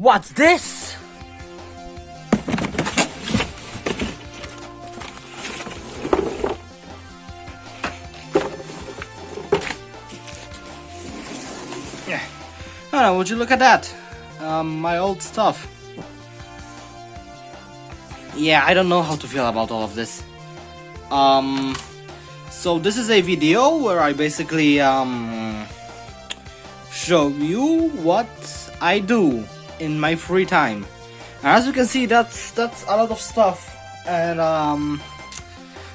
What's this? Yeah. Oh, would you look at that? My old stuff. Yeah, I don't know how to feel about all of this. So this is a video where I basically show you what I do in my free time. And as you can see, that's a lot of stuff. And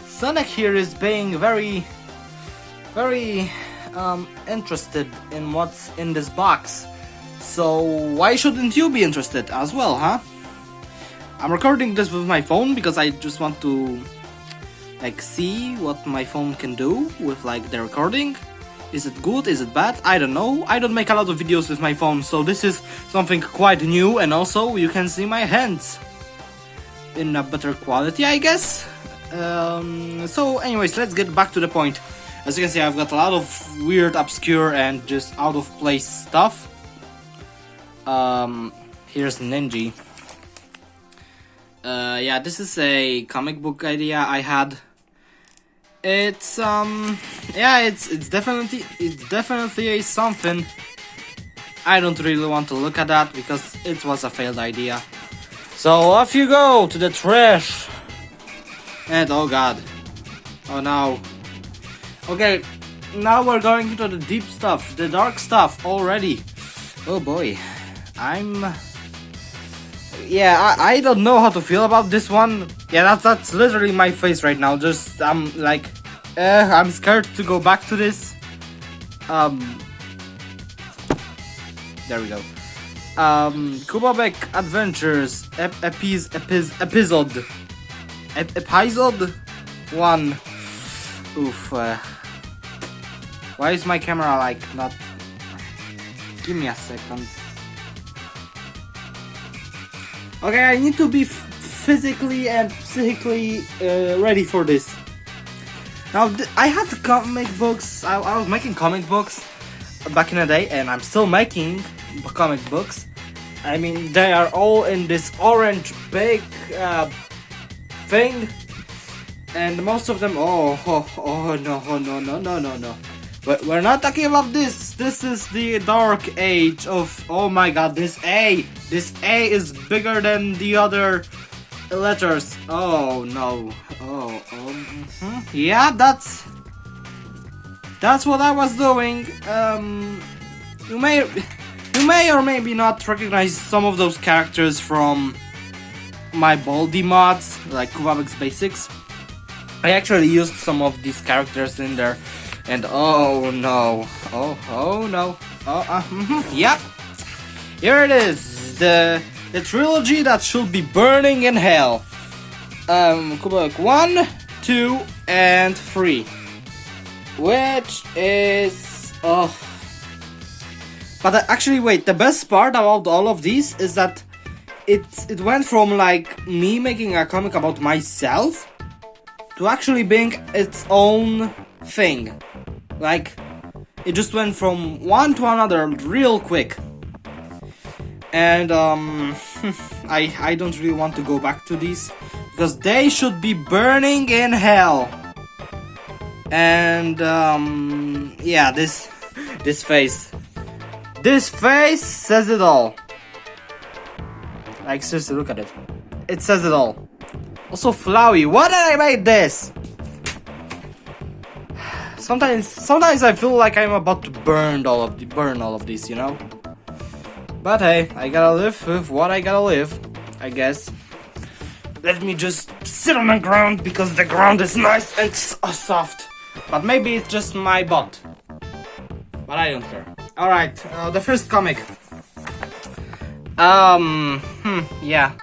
Sonic here is being very interested in what's in this box. So why shouldn't you be interested as well, huh? I'm recording this with my phone because I just want to see what my phone can do with the recording. Is it good? Is it bad? I don't know. I don't make a lot of videos with my phone, so this is something quite new, and also you can see my hands in a better quality, I guess. So anyways, let's get back to the point. As you can see, I've got a lot of weird, obscure, and just out of place stuff. Here's Ninja. Yeah, this is a comic book idea I had. It's yeah, it's definitely a something. I don't really want to look at that because it was a failed idea. So off you go to the trash. And oh god, oh no. Okay, now we're going into the deep stuff, the dark stuff already. Oh boy, yeah, I don't know how to feel about this one. Yeah, that's literally my face right now. Just I'm scared to go back to this. There we go. Kubabek Adventures episode 1. Oof. Why is my camera not? Give me a second. Okay, I need to be physically and psychically ready for this. Now, I had comic books. I was making comic books back in the day, and I'm still making comic books. I mean, they are all in this orange big thing, and most of them. Oh no. We're not talking about this. This is the dark age of. Oh my god, this A is bigger than the other letters. Oh no. Yeah, that's what I was doing. You may or maybe not recognize some of those characters from my Baldi mods, like Kubabek's Basics. I actually used some of these characters in there. And oh no, yep, here it is, the trilogy that should be burning in hell. Kubabek 1, 2, and 3, which is But actually, wait, the best part about all of these is that it went from me making a comic about myself to actually being its own thing. It just went from one to another real quick. And I don't really want to go back to these because they should be burning in hell. And yeah, this face says it all. Seriously, look at it. It says it all. Also, Flowey, why did I make this? Sometimes I feel like I'm about to burn all of these, you know. But hey, I gotta live with what I gotta live, I guess. Let me just sit on the ground because the ground is nice and soft. But maybe it's just my butt. But I don't care. All right, the first comic. Yeah.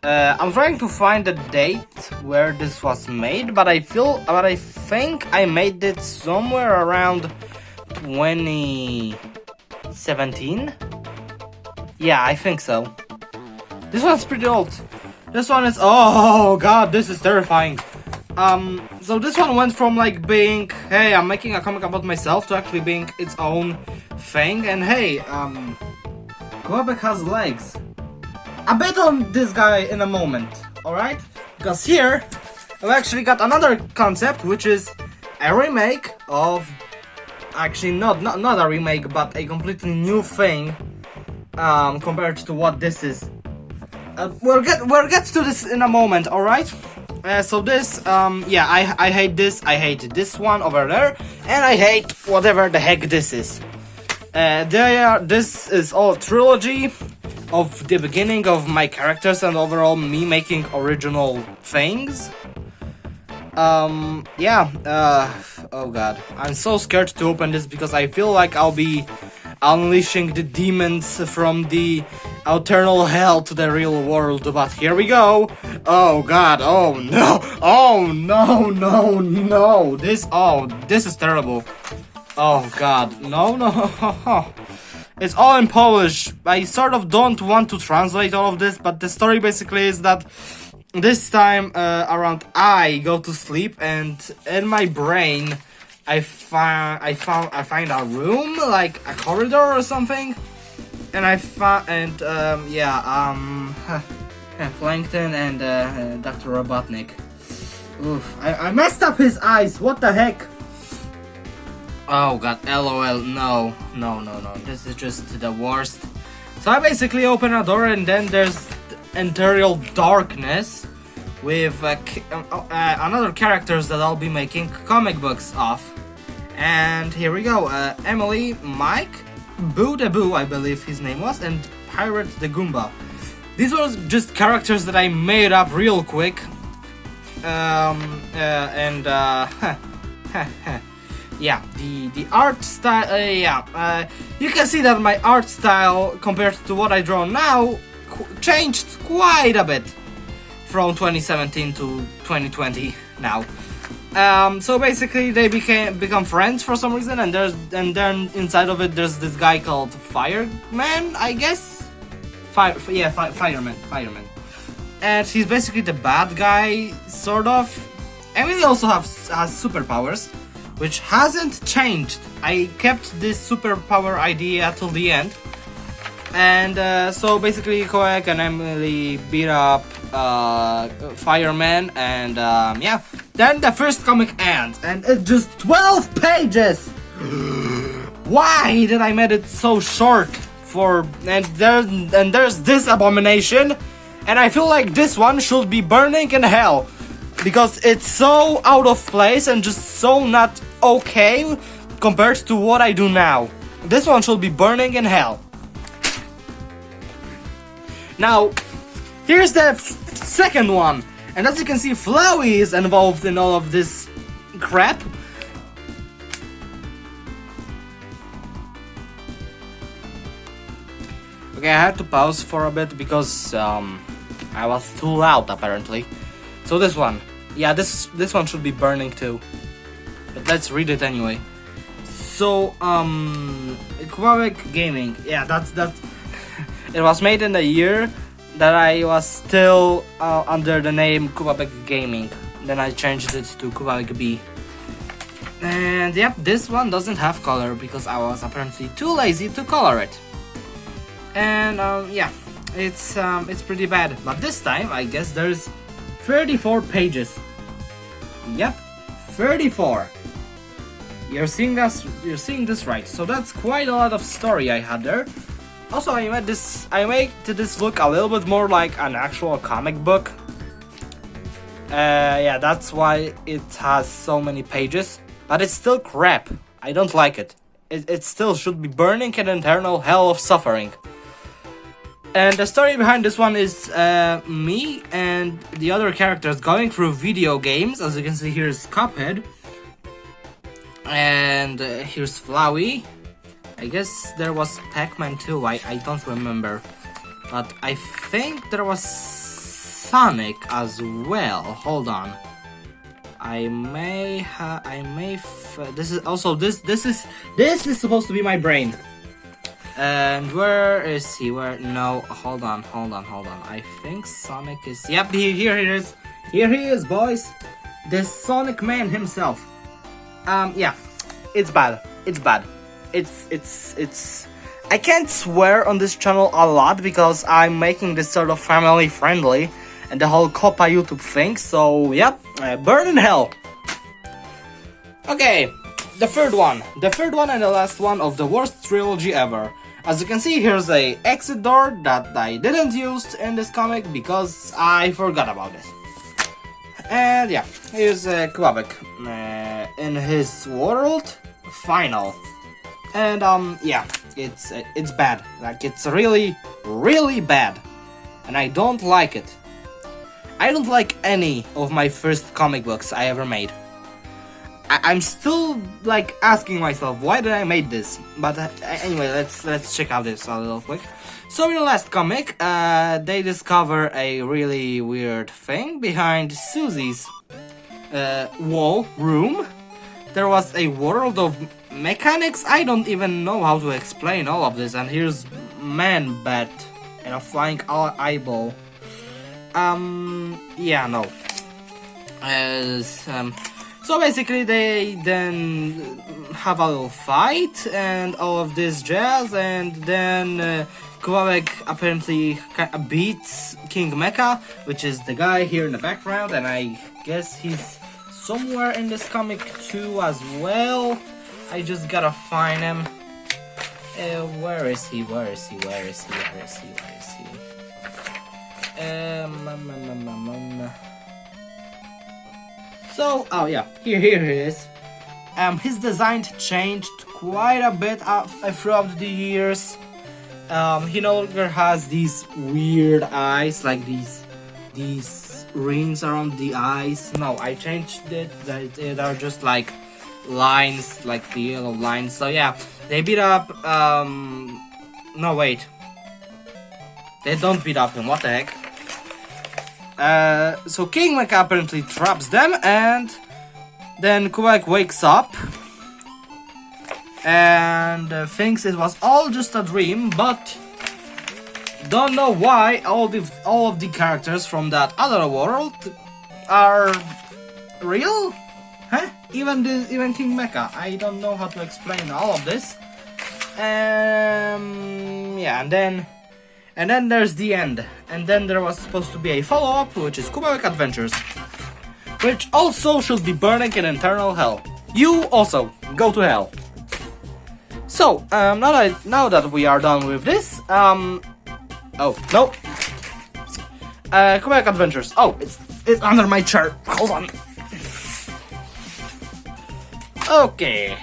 I'm trying to find the date where this was made, but I think I made it somewhere around 2017. Yeah, I think so. This one's pretty old. This one is, oh god, this is terrifying. So this one went from being, hey, I'm making a comic about myself, to actually being its own thing. And hey, Kubabek has legs. A bit on this guy in a moment, alright? Because here, I've actually got another concept, which is a remake of... Actually, not a remake, but a completely new thing compared to what this is. We'll get to this in a moment, alright? So this, yeah, I hate this, I hate this one over there, and I hate whatever the heck this is. This is all trilogy of the beginning of my characters and overall me making original things. Yeah, oh god, I'm so scared to open this because I feel like I'll be unleashing the demons from the eternal hell to the real world, but here we go. Oh god, oh no, no, this is terrible. Oh god, no. It's all in Polish. I sort of don't want to translate all of this, but the story basically is that this time around I go to sleep and in my brain I find a room, like a corridor or something, and Plankton and Dr. Robotnik. Oof, I messed up his eyes. What the heck? Oh god, lol, no, this is just the worst. So I basically open a door and then there's interior darkness with another characters that I'll be making comic books of. And here we go, Emily, Mike, Boo the Boo, I believe his name was, and Pirate the Goomba. These were just characters that I made up real quick. Yeah, the art style, you can see that my art style compared to what I draw now changed quite a bit from 2017 to 2020 now. So basically they become friends for some reason, and then inside of it there's this guy called Fireman, I guess. Fireman. And he's basically the bad guy, sort of. Emily also has superpowers, which hasn't changed. I kept this superpower idea till the end. And so basically Kubabek and Emily beat up Fireman, and yeah. Then the first comic ends, and it's just 12 pages! Why did I make it so short? And there's this abomination, and I feel like this one should be burning in hell. Because it's so out of place and just so not okay compared to what I do now. This one should be burning in hell. Now, here's the second one. And as you can see, Flowey is involved in all of this crap. Okay, I had to pause for a bit because I was too loud apparently. So this one, yeah, this one should be burning too. But let's read it anyway. So Kubabek Gaming, yeah, that's it was made in the year that I was still under the name Kubabek Gaming. Then I changed it to KubabekB. And yep, this one doesn't have color because I was apparently too lazy to color it. And yeah, it's pretty bad. But this time I guess there's 34 pages. Yep, 34. You're seeing this right. So that's quite a lot of story I had there. Also, I made this look a little bit more like an actual comic book. Yeah, that's why it has so many pages. But it's still crap. I don't like it. It still should be burning an eternal hell of suffering. And the story behind this one is me and the other characters going through video games. As you can see, here's Cuphead. And here's Flowey. I guess there was Pac-Man too, I don't remember. But I think there was Sonic as well. Hold on. This is supposed to be my brain. And where is he? No, hold on. I think Sonic is... Yep, here he is. Here he is, boys. The Sonic Man himself. Yeah, it's bad. It's I can't swear on this channel a lot because I'm making this sort of family friendly and the whole Copa YouTube thing, so yep, burn in hell. Okay, the third one and the last one of the worst trilogy ever. As you can see, here's a exit door that I didn't use in this comic because I forgot about it. And yeah, here's Kubabek in his world final. And yeah, it's bad. Like, it's really bad, and I don't like it. I don't like any of my first comic books I ever made. I'm still like asking myself, why did I make this? But anyway, let's check out this a little quick. So in the last comic, they discover a really weird thing behind Susie's wall room. There was a world of mechanics. I don't even know how to explain all of this. And here's Man Bat and a flying eyeball. Yeah, no. So basically they then have a little fight and all of this jazz, and then Kubabek apparently beats King Mecha, which is the guy here in the background, and I guess he's somewhere in this comic too as well. I just gotta find him. Where is he? So, oh yeah, here he is. His design changed quite a bit throughout the years. He no longer has these weird eyes, like these rings around the eyes. No, I changed it. They are just like lines, like the yellow lines. So yeah, they beat up. No, wait. They don't beat up him. What the heck? So King Mecha apparently traps them, and then Kubabek wakes up and thinks it was all just a dream, but don't know why all of the characters from that other world are real, huh? Even King Mecha. I don't know how to explain all of this. Yeah, and then there's the end. And then there was supposed to be a follow-up, which is Kubabek Adventures, which also should be burning in eternal hell. You also go to hell. So, now that we are done with this, oh no, Kubabek Adventures. Oh, it's under my chair. Hold on. Okay,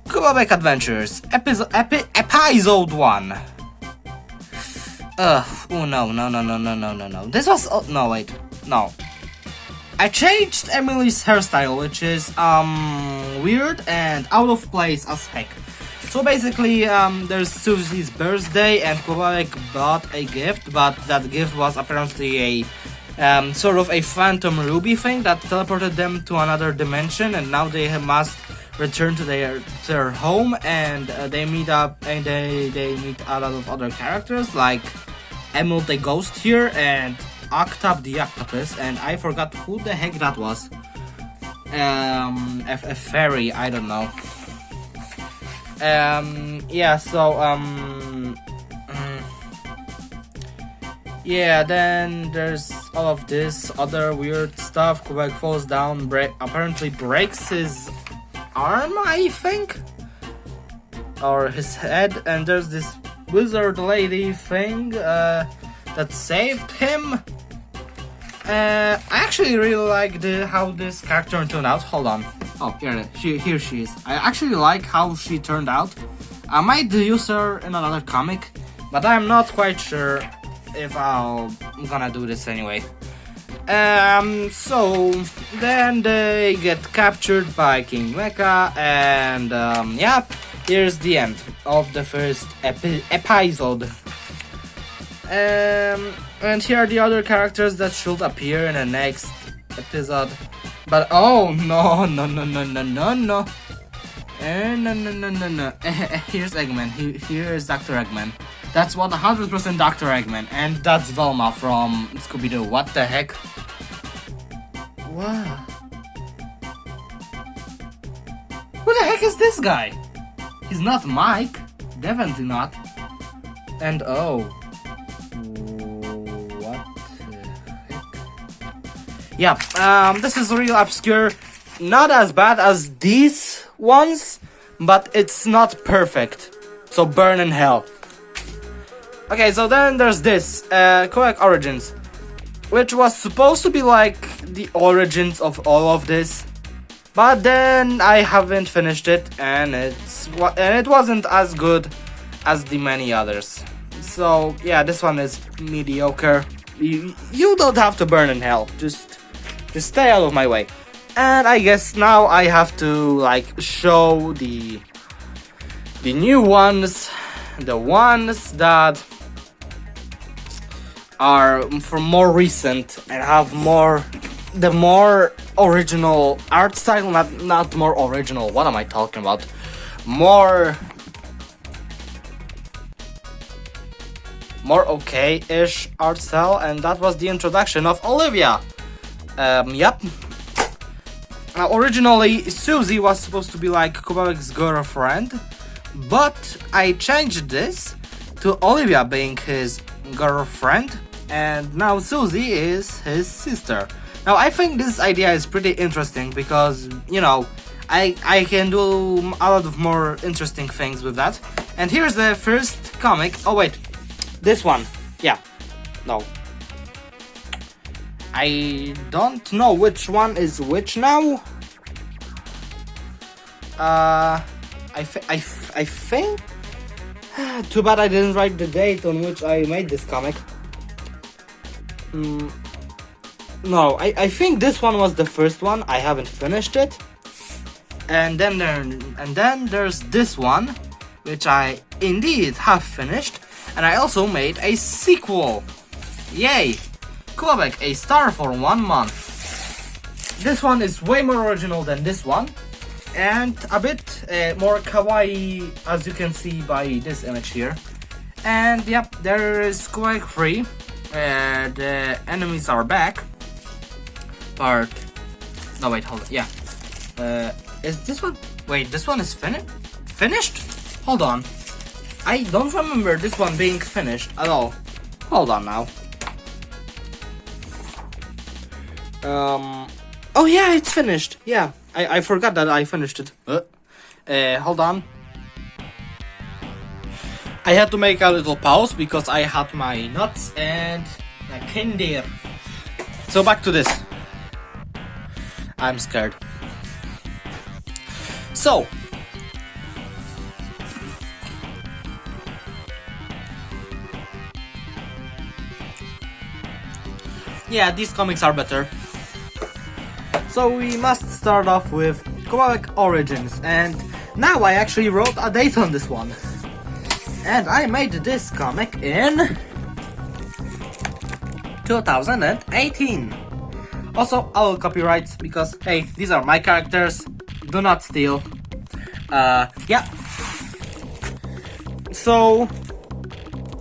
Kubabek Adventures, episode 1. Oh no. This was, oh, no, wait, no. I changed Emily's hairstyle, which is, weird and out of place as heck. So basically, there's Susie's birthday and Kubabek bought a gift, but that gift was apparently a, sort of a phantom ruby thing that teleported them to another dimension, and now they must return to their home, and they meet up, and they meet a lot of other characters like Emil the Ghost here and Octap the Octopus, and I forgot who the heck that was. A fairy, I don't know. Yeah, so yeah, then there's all of this other weird stuff. Kubabek falls down, apparently breaks his arm, I think, or his head, and there's this wizard lady thing that saved him. I actually really like how this character turned out. Hold on. Oh, here she is. I actually like how she turned out. I might use her in another comic, but I'm not quite sure if I'm gonna do this anyway. So then they get captured by King Mecha, and yeah, here's the end of the first episode. And here are the other characters that should appear in the next episode. But oh no. No. Here's Eggman. Here is Dr. Eggman. That's 100% Dr. Eggman, and that's Velma from Scooby-Doo. What the heck? Wow. Who the heck is this guy? He's not Mike. Definitely not. And oh. What the heck? Yeah, this is real obscure. Not as bad as these ones, but it's not perfect. So burn in hell. Okay, so then there's this, Kubabek Origins, which was supposed to be like the origins of all of this, but then I haven't finished it, and it wasn't as good as the many others. So yeah, this one is mediocre. You don't have to burn in hell. Just stay out of my way. And I guess now I have to like show the new ones, the ones that are from more recent and have the more original art style. Not more original. What am I talking about? More okay-ish art style, and that was the introduction of Olivia. Yep. Now, originally, Susie was supposed to be like Kubabek's girlfriend, but I changed this to Olivia being his girlfriend, and now Susie is his sister. Now, I think this idea is pretty interesting because, you know, I can do a lot of more interesting things with that. And here's the first comic. Oh, wait. This one. Yeah. No. I don't know which one is which now. I think. Too bad I didn't write the date on which I made this comic. No, I think this one was the first one. I haven't finished it. And then there's this one, which I indeed have finished, and I also made a sequel. Yay! Kubabek, a star for 1 month. This one is way more original than this one, and a bit more kawaii, as you can see by this image here. And yep, there is Kubabek 3. The enemies are back. Part. No, wait, hold on. Yeah. Is this one? Wait, this one is finished? Hold on. I don't remember this one being finished at all. Hold on now. Oh yeah, it's finished. Yeah, I forgot that I finished it. Hold on. I had to make a little pause because I had my nuts and a candy. So back to this. I'm scared. So. Yeah, these comics are better. So we must start off with Kubabek Origins, and now I actually wrote a date on this one. And I made this comic in 2018. Also, I will copyright because, hey, these are my characters. Do not steal. Yeah. So,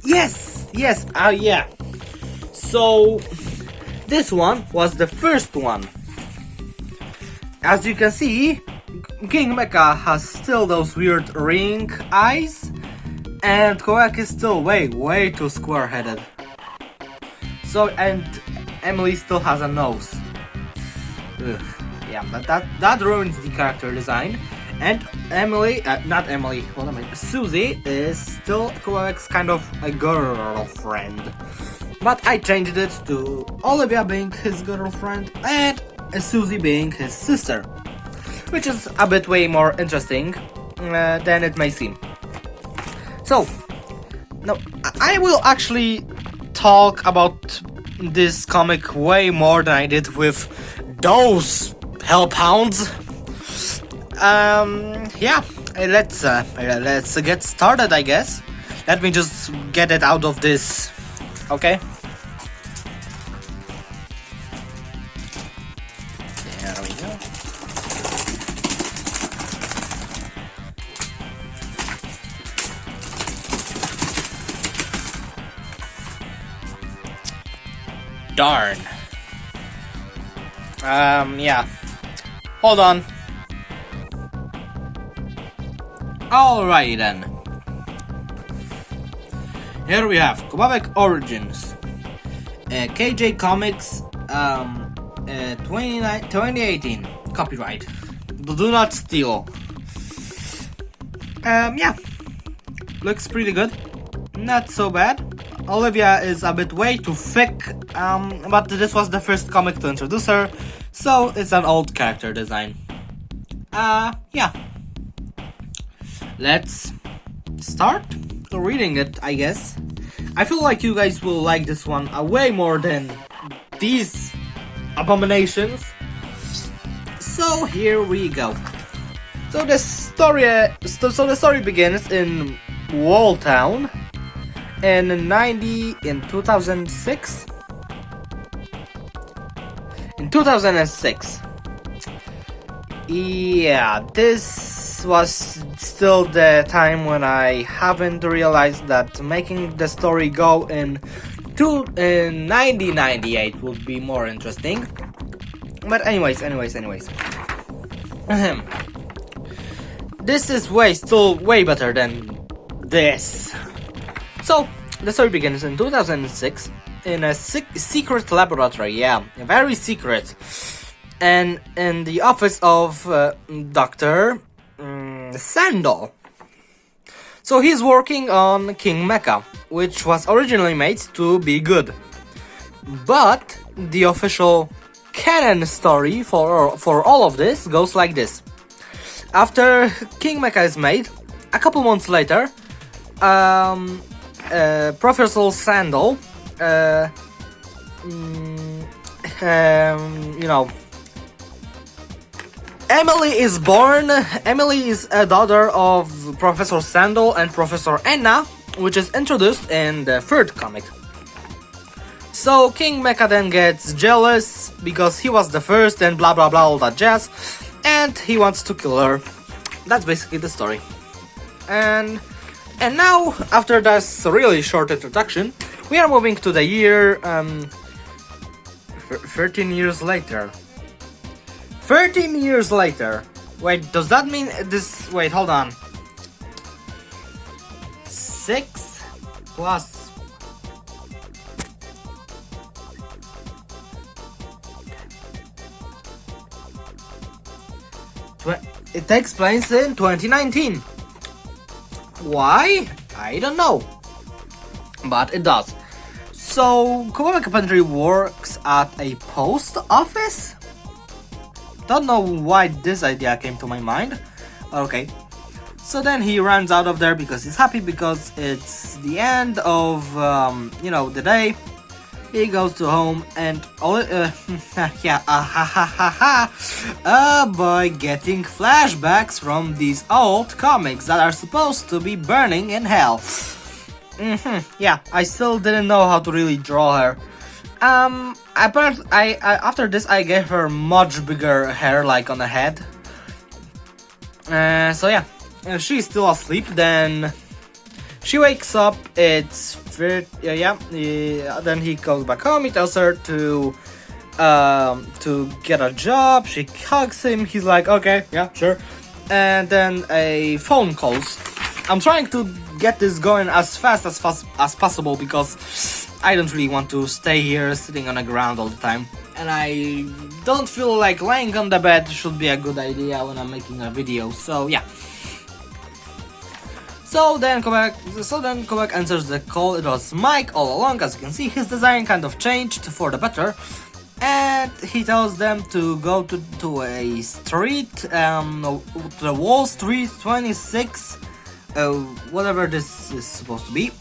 yes, yeah. So, this one was the first one. As you can see, King Mecha has still those weird ring eyes, and Kubabek is still way too square-headed. So, and Emily still has a nose. Ugh. Yeah, but that ruins the character design. And Emily, not Emily, what am I? Susie is still Kubabek's kind of a girlfriend. But I changed it to Olivia being his girlfriend and Susie being his sister, which is a bit way more interesting than it may seem. So, now I will actually talk about this comic way more than I did with those hellhounds. Yeah, let's get started, I guess. Let me just get it out of this, okay? There we go. Darn. Yeah. Hold on. Alright then. here we have Kubabek Origins, KJ Comics, 2018, copyright. Do not steal. Yeah, looks pretty good. Not so bad. Olivia is a bit way too thick, but this was the first comic to introduce her, so it's an old character design. Yeah. Let's start reading it, I guess. I feel like you guys will like this one way more than these abominations. So here we go. So the story begins in Walltown in 2006. In 2006. Yeah, this was still the time when I haven't realized that making the story go in 1998 would be more interesting. But anyways. This is still way better than this. So, the story begins in 2006 in a secret laboratory, yeah, very secret. And in the office of Dr. Sandal. So he's working on King Mecha, which was originally made to be good. But the official canon story for all of this goes like this. After King Mecha is made, a couple months later, Professor Sandal, Emily is born. Emily is a daughter of Professor Sandal and Professor Anna, which is introduced in the third comic. So King Mecha then gets jealous because he was the first and blah blah blah all that jazz, and he wants to kill her. That's basically the story. And now, after this really short introduction, we are moving to the year 13 years later. 13 years later. Wait, does that mean this? Wait, hold on. 6 plus. It takes place in 2019. Why? I don't know. But it does. So, Kubabek apparently works at a post office? Don't know why this idea came to my mind. Okay. So then he runs out of there because he's happy because it's the end of, the day. He goes to home and by getting flashbacks from these old comics that are supposed to be burning in hell. Yeah, I still didn't know how to really draw her. After this I gave her much bigger hair, like on the head. So yeah, if she's still asleep, then she wakes up. Then he goes back home. He tells her to get a job. She hugs him. He's like, okay, yeah, sure. And then a phone calls. I'm trying to get this going as fast as possible because I don't really want to stay here sitting on the ground all the time, and I don't feel like laying on the bed should be a good idea when I'm making a video. So yeah. So then Kubabek answers the call. It was Mike all along. As you can see, his design kind of changed for the better, and he tells them to go to a street, the Wall Street 26, whatever this is supposed to be.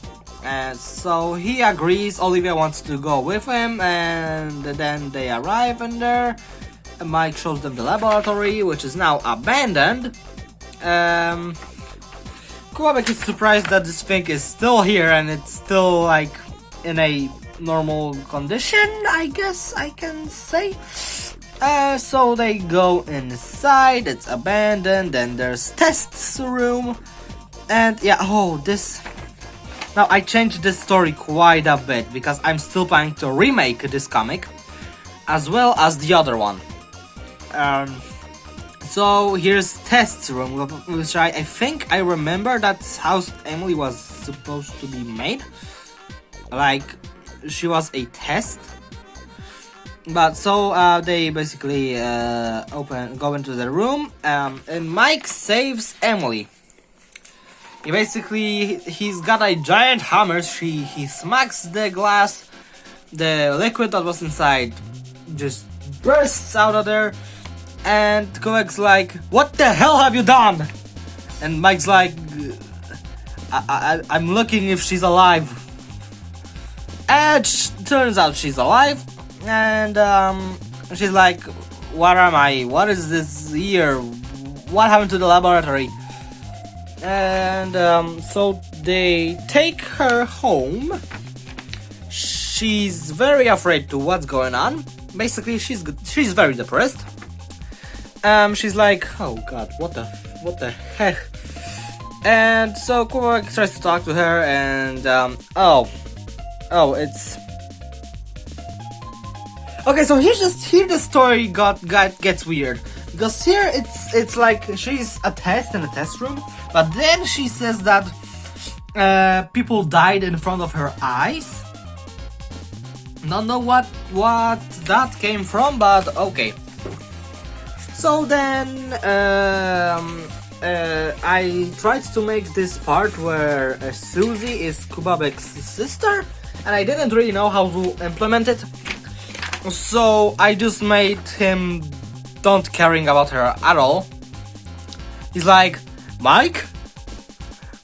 So he agrees. Olivia wants to go with him, and then they arrive in there. Mike shows them the laboratory, which is now abandoned. Kubabek is surprised that this thing is still here and it's still like in a normal condition, I guess I can say. So they go inside, it's abandoned, then there's tests room, and yeah, now I changed this story quite a bit because I'm still planning to remake this comic as well as the other one. So here's test room, which I think I remember that's how Emily was supposed to be made. Like, she was a test. But so they basically go into the room, and Mike saves Emily. He's got a giant hammer. He smacks the glass. The liquid that was inside just bursts out of there. And Kubabek's like, "What the hell have you done?" And Mike's like, I'm looking if she's alive. And turns out she's alive. And she's like, "What am I? What is this here? What happened to the laboratory?" And so they take her home. She's very afraid to what's going on. Basically, she's very depressed. She's like, "Oh God, what the heck?" And so Kubabek tries to talk to her, and it's okay. So here the story gets weird, because here it's like she's a test in a test room, but then she says that people died in front of her eyes. Don't know what that came from, but okay. So then I tried to make this part where Susie is Kubabek's sister, and I didn't really know how to implement it. So I just made him don't caring about her at all. He's like, "Mike?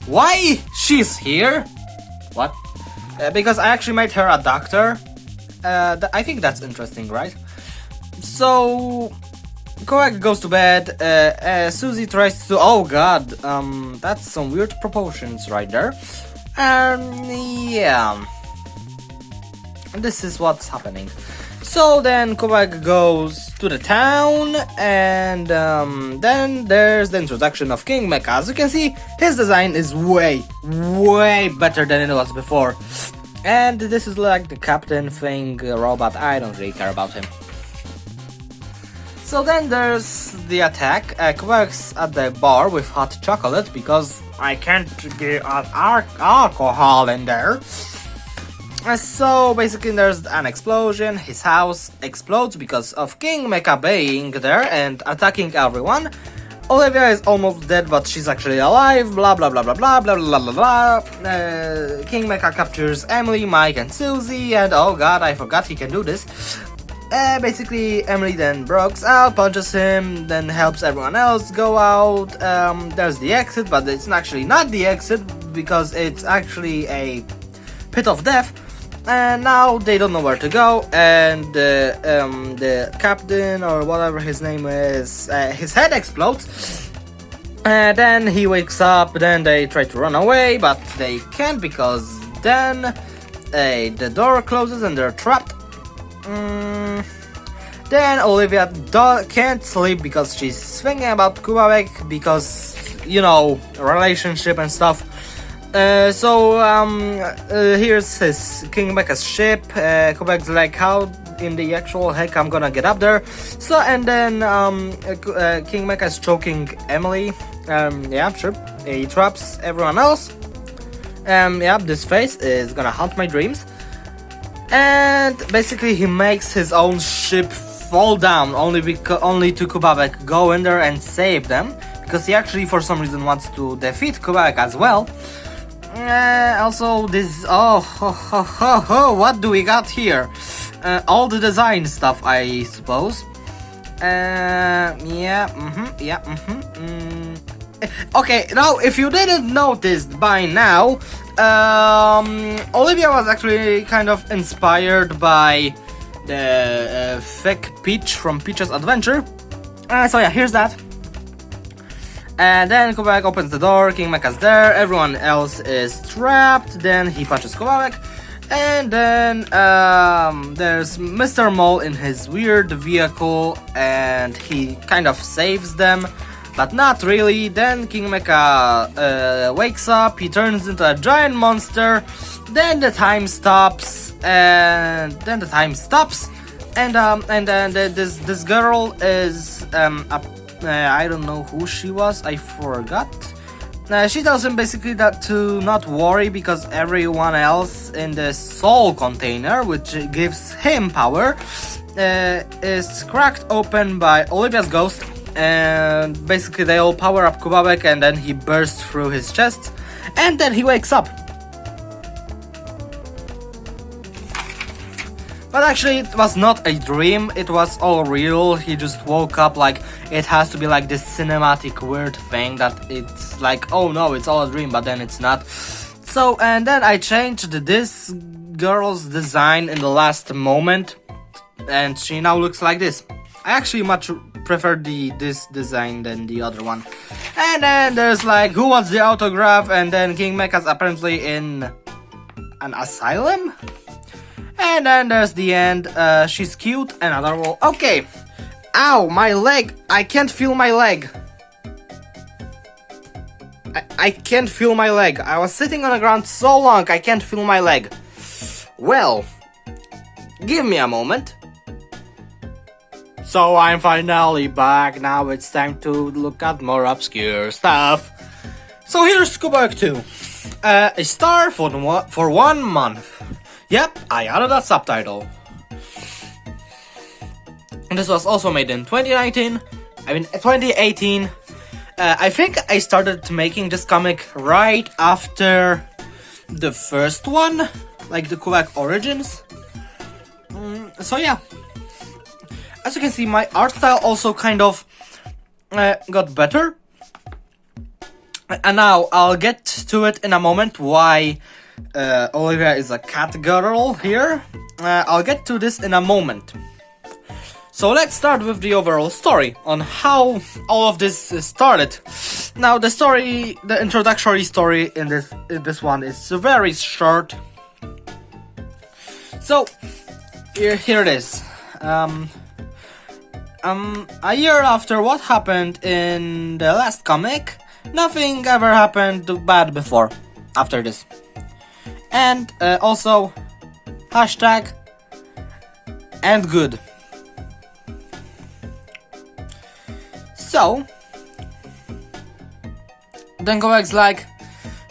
Why she's here?" What? Because I actually made her a doctor. I think that's interesting, right? So Kubabek goes to bed. Susie tries to. Oh God, that's some weird proportions right there. Yeah, this is what's happening. So then Kubabek goes to the town, and then there's the introduction of King Mecha. As you can see, his design is way better than it was before. And this is like the captain thing robot. I don't really care about him. So then there's the attack. Kubabek's at the bar with hot chocolate because I can't get alcohol in there. So basically there's an explosion. His house explodes because of King Mecha being there and attacking everyone. Olivia is almost dead, but she's actually alive. Blah blah blah blah blah blah blah blah blah. King Mecha captures Emily, Mike, and Susie, and oh God, I forgot he can do this. Basically, Emily then breaks out, punches him, then helps everyone else go out. There's the exit, but it's actually not the exit because it's actually a pit of death. And now they don't know where to go, and the captain, or whatever his name is, his head explodes. And then he wakes up, then they try to run away, but they can't because then the door closes and they're trapped. Then Olivia can't sleep because she's thinking about Kubabek because, you know, relationship and stuff. Here's his King Mecha's ship. Kubabek's like, "How in the actual heck I'm gonna get up there?" So, and then King Mecha is choking Emily. Yeah, sure. He traps everyone else. Yeah, this face is gonna haunt my dreams. And basically he makes his own ship fall down only to Kubabek go in there and save them, because he actually for some reason wants to defeat Kubabek as well. Also this, what do we got here? All the design stuff, I suppose. Okay, now if you didn't notice by now, Olivia was actually kind of inspired by the fake Peach from Peach's Adventure. So yeah, here's that. And then Kubabek opens the door, King Mecha's there, everyone else is trapped, then he punches Kubabek. And then there's Mr. Mole in his weird vehicle, and he kind of saves them, but not really. Then King Mecha wakes up, he turns into a giant monster, then the time stops, and then this girl is I don't know who she was, I forgot. She tells him basically that to not worry because everyone else in the soul container, which gives him power, is cracked open by Olivia's ghost, and basically they all power up Kubabek and then he bursts through his chest and then he wakes up. But actually it was not a dream, it was all real. He just woke up. Like, it has to be like this cinematic weird thing that it's like, oh no, it's all a dream, but then it's not. So, and then I changed this girl's design in the last moment, and she now looks like this. I actually much prefer this design than the other one. And then there's like, who wants the autograph? And then King Mecha's apparently in an asylum? And then there's the end. She's cute and adorable. Okay. Ow, my leg. I can't feel my leg. I can't feel my leg. I was sitting on the ground so long, I can't feel my leg. Well, give me a moment. So I'm finally back. Now it's time to look at more obscure stuff. So here's Kubabek 2. A star for 1 month. Yep, I added a subtitle. This was also made in 2018. 2018. I think I started making this comic right after the first one, like the Kubabek Origins. So yeah. As you can see, my art style also kind of got better. And now I'll get to it in a moment why Olivia is a cat girl here. I'll get to this in a moment. So let's start with the overall story on how all of this started. Now the story, the introductory story in this one is very short. So here it is. A year after what happened in the last comic, nothing ever happened bad before after this. And also hashtag and good. So then Kubabek's like,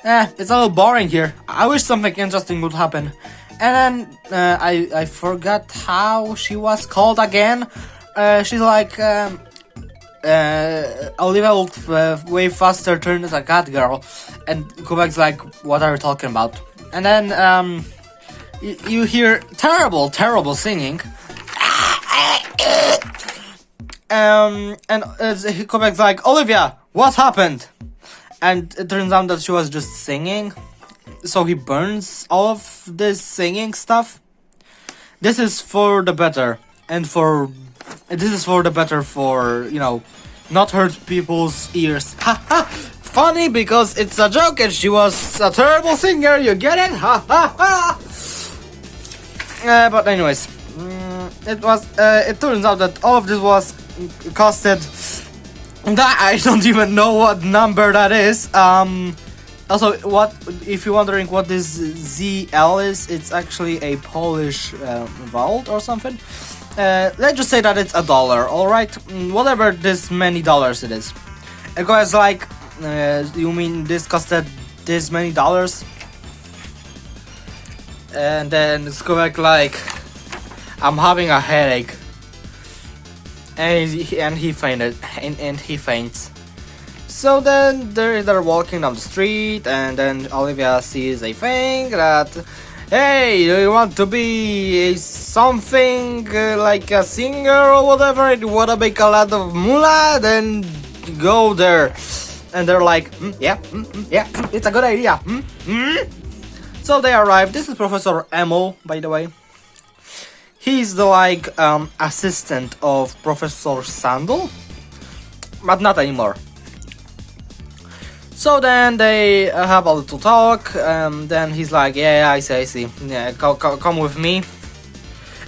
it's a little boring here. I wish something interesting would happen. And then I forgot how she was called again. She's like, Olivia looked way faster, turned as a cat girl. And Kubabek's like, what are you talking about? And then you hear terrible singing. And Kubabek's like, Olivia, what happened? And it turns out that she was just singing. So he burns all of this singing stuff. This is for the better. And this is for the better for, you know, not hurt people's ears. Ha ha! Funny because it's a joke and she was a terrible singer, you get it? Ha ha ha! But anyways, it turns out that all of this was costed, that I don't even know what number that is. Also, what if you're wondering what this ZL is, it's actually a Polish vault or something. Let's just say that it's $1, alright? Whatever this many dollars it is. It goes like, you mean this costed this many dollars? And then it's Kubabek like, I'm having a headache. And he fainted, and he faints. So then they're walking down the street, and then Olivia sees a thing that, hey, do you want to be something like a singer or whatever? You wanna make a lot of moolah? Then go there. And they're like, yeah, it's a good idea. So they arrive. This is Professor Emil, by the way. He's the like assistant of Professor Sandel, but not anymore. So then they have a little talk. Then he's like, yeah, I see. Yeah, come with me.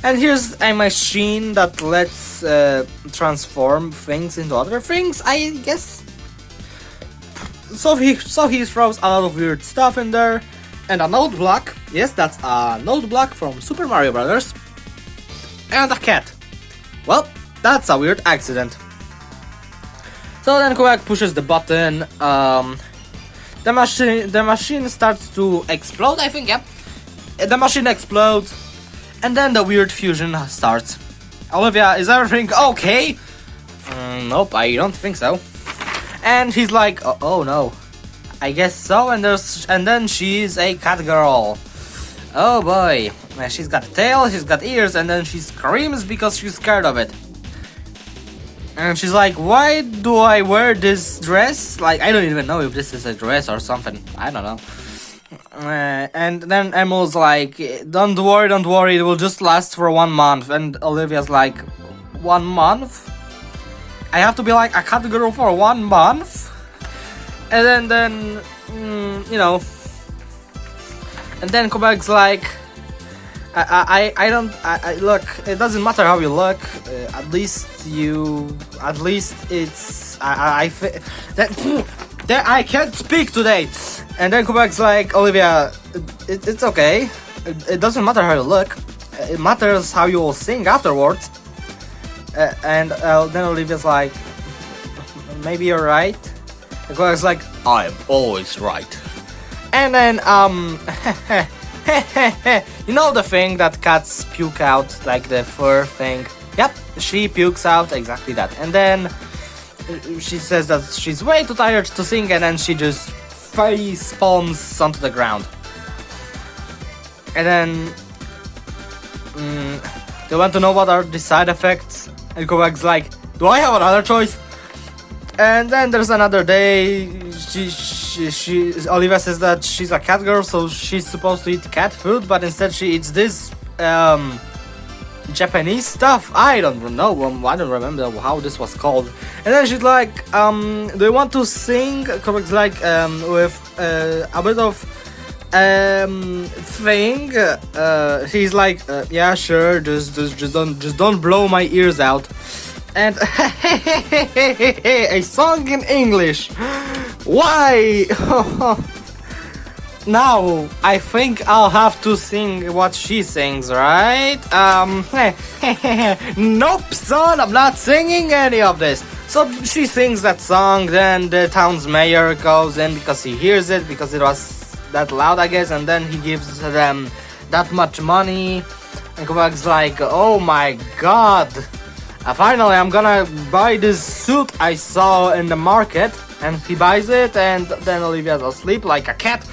And here's a machine that lets transform things into other things, I guess. So he throws a lot of weird stuff in there, and a note block. Yes, that's a note block from Super Mario Brothers. And a cat. Well, that's a weird accident. So then Kubabek pushes the button. The machine starts to explode. I think, yep. The machine explodes, and then the weird fusion starts. Olivia, is everything okay? Nope, I don't think so. And he's like, oh no, I guess so. And then she's a cat girl. Oh boy, she's got a tail, she's got ears, and then she screams because she's scared of it. And she's like, why do I wear this dress? Like, I don't even know if this is a dress or something. I don't know. And then Emil's like, don't worry, it will just last for 1 month. And Olivia's like, 1 month? I have to be like a cat girl for 1 month? And then you know. And then Kubabek's like, I look, it doesn't matter how you look, at least it's, I can't speak today. And then Kubabek's like, Olivia, it's okay, it doesn't matter how you look, it matters how you will sing afterwards. And then Olivia's like, maybe you're right. And Kubabek's like, I'm always right. And then, you know the thing that cats puke out, like the fur thing? Yep, she pukes out exactly that. And then she says that she's way too tired to sing, and then she just face palms onto the ground. And then they want to know what are the side effects, and Kubabek's like, do I have another choice? And then there's another day. Olivia says that she's a cat girl, so she's supposed to eat cat food, but instead she eats this Japanese stuff. I don't know. I don't remember how this was called. And then she's like, do you want to sing? Kubabek's like, with a bit of thing. He's like, yeah, sure. Just don't blow my ears out. And a song in English. Why? Now I think I'll have to sing what she sings, right? Nope, son, I'm not singing any of this. So she sings that song, then the town's mayor goes in because he hears it, because it was that loud, I guess, and then he gives them that much money. And Kubabek's like, oh my god. Finally, I'm gonna buy this suit I saw in the market. And he buys it, and then Olivia's asleep like a cat.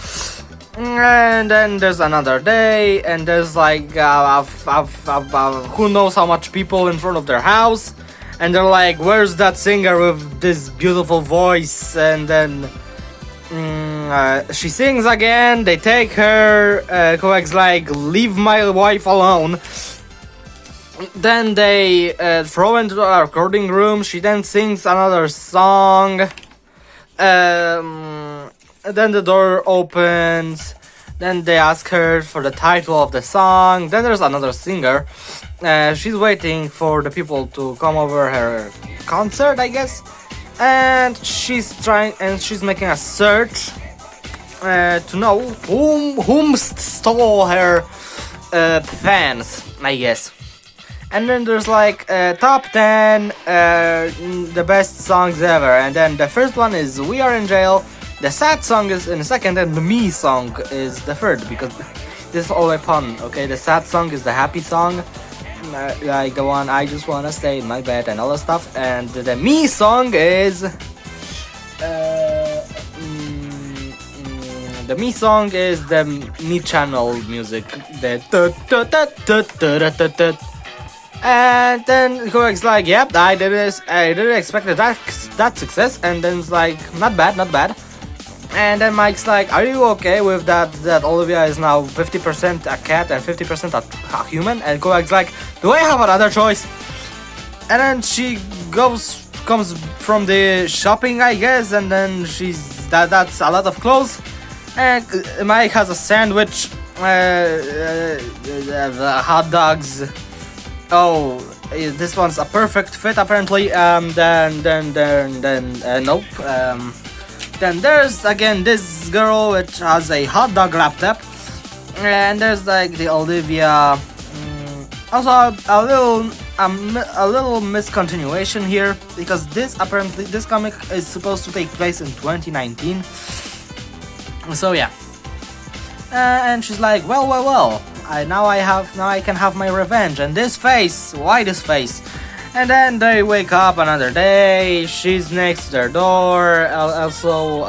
And then there's another day, and there's like who knows how much people in front of their house. And they're like, where's that singer with this beautiful voice? And then she sings again, they take her. Kubabek's like, leave my wife alone. Then they throw into a recording room. She then sings another song. Then the door opens. Then they ask her for the title of the song. Then there's another singer. She's waiting for the people to come over her concert, I guess. And she's making a search to know whom stole her fans, I guess. And then there's like top 10 the best songs ever. And then the first one is We Are in Jail. The sad song is in the second, and the Me song is the third, because this is all a pun, okay? The sad song is the happy song, like the one I just wanna stay in my bed and all that stuff. And the Me song is the Me song is the Me channel music. The And then Kubabek's like, yep, I didn't expect that success. And then it's like, not bad. And then Mike's like, are you okay with that Olivia is now 50% a cat and 50% a human? And Kubabek's like, do I have another choice? And then she comes from the shopping, I guess, and then that's a lot of clothes. And Mike has a sandwich, hot dogs. Oh, this one's a perfect fit apparently. Nope. Then there's again this girl which has a hot dog laptop, and there's like the Olivia. Also a a little miscontinuation here, because this comic is supposed to take place in 2019. So yeah, and she's like, well, now I can have my revenge. And this face, why this face? And then they wake up another day. She's next to their door. Also,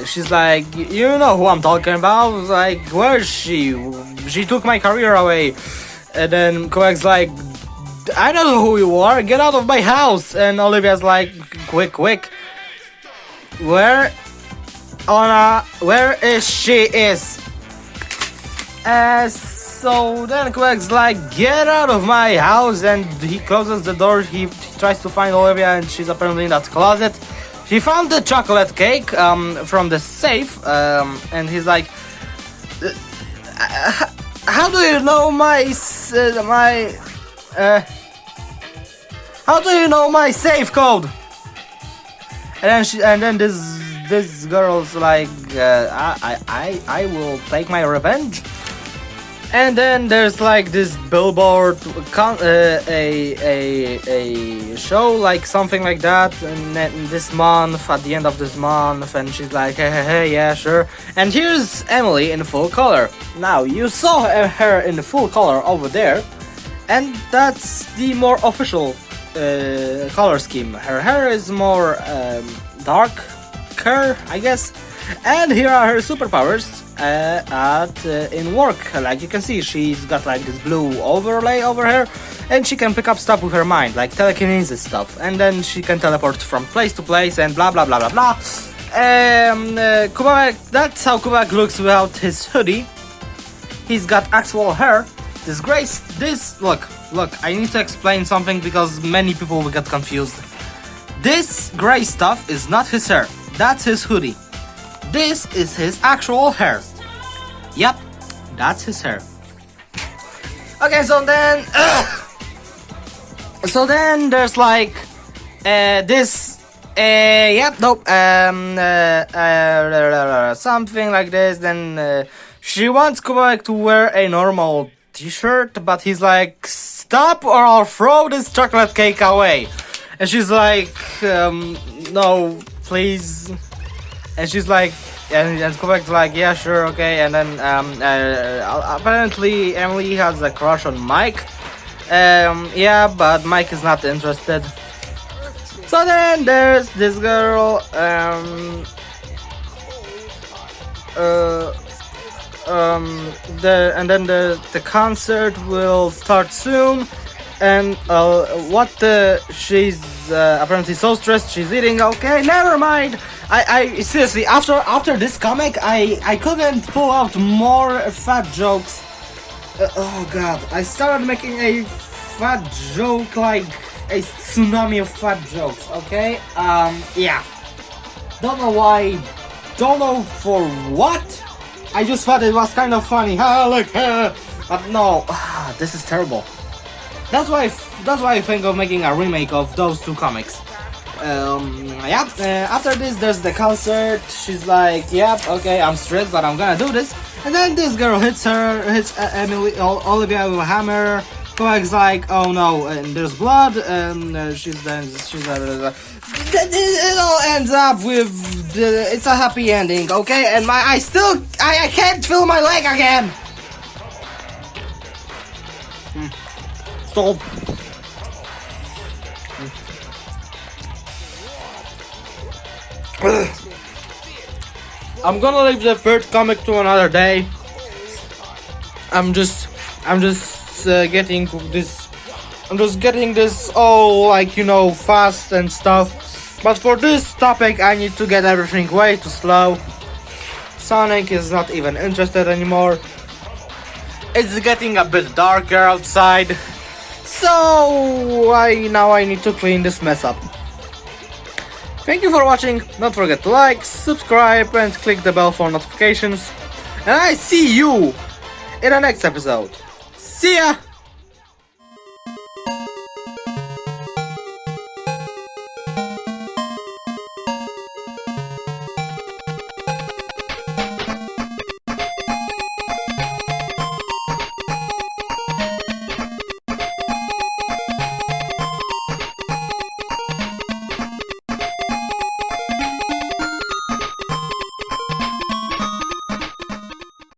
she's like, you know who I'm talking about? Like, where is she? She took my career away. And then Kubabek's like, I don't know who you are. Get out of my house. And Olivia's like, quick. Where is she? So then Kubabek's like, get out of my house, and he closes the door. He tries to find Olivia, and she's apparently in that closet. He found the chocolate cake from the safe, and he's like, how do you know how do you know my safe code? And then this girl's like, I will take my revenge. And then there's like this billboard, a show, like something like that, and this month, at the end of this month, and she's like, hey, yeah, sure. And here's Emily in full color. Now, you saw her in full color over there, and that's the more official color scheme. Her hair is more darker, I guess. And here are her superpowers in work. Like you can see, she's got like this blue overlay over her, and she can pick up stuff with her mind, like telekinesis stuff. And then she can teleport from place to place and blah blah blah blah blah. Kubabek, that's how Kubabek looks without his hoodie. He's got actual hair. Look, I need to explain something because many people will get confused. This gray stuff is not his hair. That's his hoodie. This is his actual hair. Yep, that's his hair. Okay, so then there's like something like this. Then she wants Kubabek to wear a normal t-shirt, but he's like, stop or I'll throw this chocolate cake away. And she's like, no, please. And she's like, and Kubabek's like, yeah, sure, okay. And then apparently Emily has a crush on Mike. Yeah, but Mike is not interested. So then there's this girl. The concert will start soon. And she's apparently so stressed she's eating. Okay, never mind. I seriously, after this comic, I couldn't pull out more fat jokes. Oh god, I started making a fat joke, like a tsunami of fat jokes. Okay, yeah. Don't know why. Don't know for what. I just thought it was kind of funny. Look, but no, this is terrible. That's why I think of making a remake of those two comics. After this there's the concert. She's like, yep, okay, I'm stressed, but I'm gonna do this. And then this girl hits Olivia with a hammer. Kubabek's like, oh no, and there's blood, and it all ends up with it's a happy ending, okay? And I can't feel my leg again. Stop. I'm gonna leave the third comic to another day. I'm just getting this all, like, you know, fast and stuff. But for this topic I need to get everything way too slow. Sonic is not even interested anymore. It's getting a bit darker outside. So now I need to clean this mess up. Thank you for watching. Don't forget to like, subscribe, and click the bell for notifications. And I see you in the next episode. See ya!